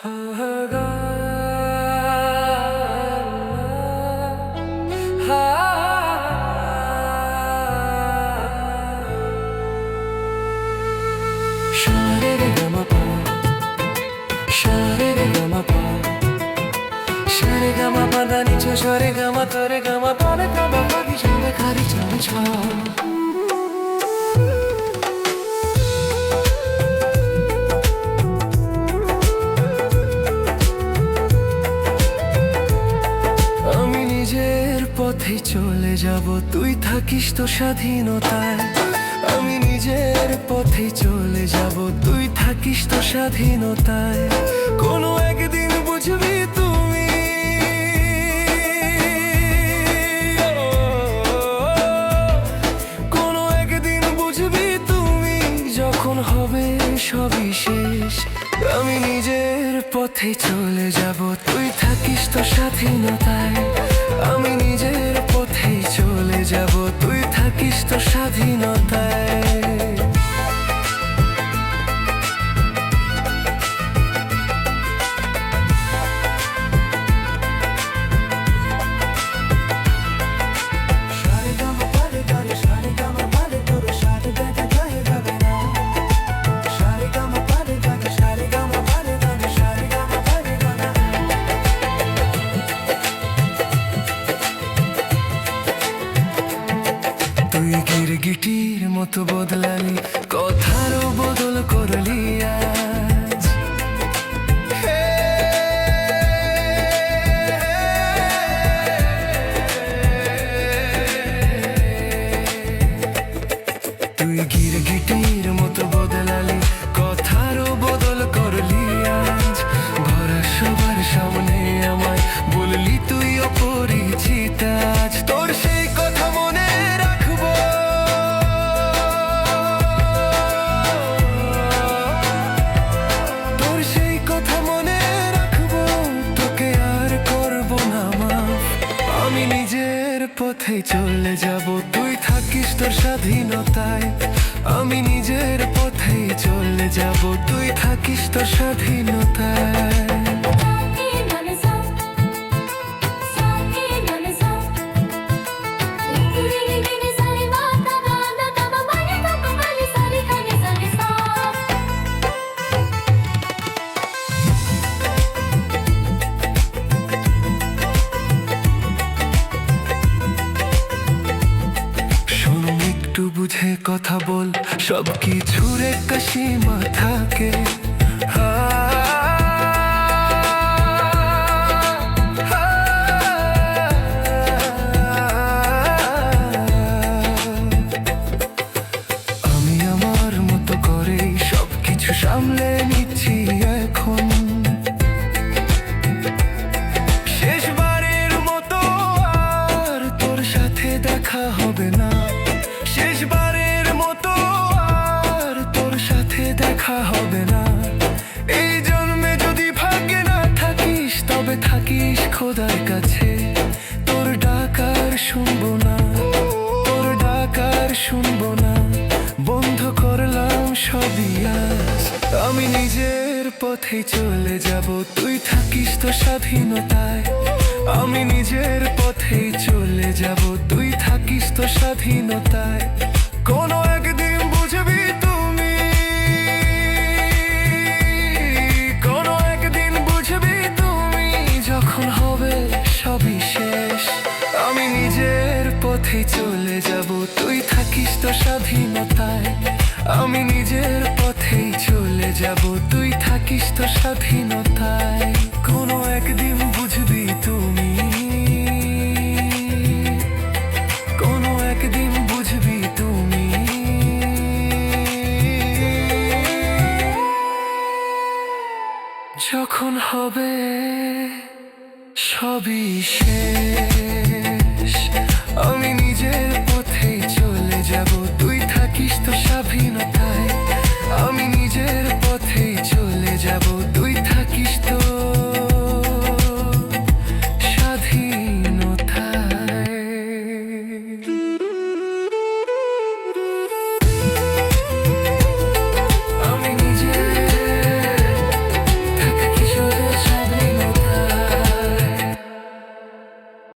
আমি নিজের পথে চলে যাব, তুই থাকিস তো স্বাধীনতায়। আমি নিজের পথে চলে যাব, তুই থাকিস তো স্বাধীনতায়। কোনো একদিন বুঝবি তুমি, কোনো একদিন বুঝবি তুমি, যখন হবে সবই শেষ। আমি নিজের পথে চলে যাব, তুই থাকিস তো স্বাধীনতায়। আমি নিজের পথে চলে যাব, তুই থাকিস তো স্বাধীনতায়। তুই গিরগিটির মতো বদলালি, কথারও বদল করলি আজ। তুই গিরগিটির মতো বদলালি, কথারও বদল করলি আজ। ভরা সবার সামনে আমায় বললি তুই অপরিচিত আজ। তোর সেই কথা মনে রাখবো, তোর সেই কথা মনে রাখবো, তোকে আর করবো না মাফ। আমি নিজের পথে চলে যাব, তুই থাকিস তোর স্বাধীনতায়। আমি নিজের পথে চলে যাব, তুই থাকিস তোর স্বাধীনতায়। একটু বুঝে কথা বল, সব কিছুর একটা সীমা থাকে। আমি আমার মতো করেই সব কিছু সামলে নিচ্ছি এখন। শেষবারের মতো আর তোর সাথে দেখা হবে না, শেষবারের মতো আর তোর সাথে দেখা হবে না। এই জন্মে যদি ভাগ্যে না থাকিস, তবে থাকিস খোদার কাছে। তোর ডাক আর শুনবো না, তোর ডাক আর শুনবো না, বন্ধ করলাম সবই আজ। আমি নিজের পথে চলে যাব, তুই থাকিস তো স্বাধীনতায়। আমি নিজের পথে চলে যাব, তুই থাকিস তো স্বাধীনতায়। কোনো একদিন বুঝবি তুমি, কোনো একদিন বুঝবি তুমি, যখন হবে সবই শেষ। আমি নিজের পথে চলে যাব, তুই থাকিস তো স্বাধীনতায়। আমি নিজের পথেই চলে যাব, তুই থাকিস তো স্বাধীনতায়। কোনো একদিন বুঝবি তুমি, কোনো একদিন বুঝবি তুমি, যখন হবে সবই শেষ। আমি নিজের পথেই চলে যাব, তুই থাকিস তো স্বাধীন।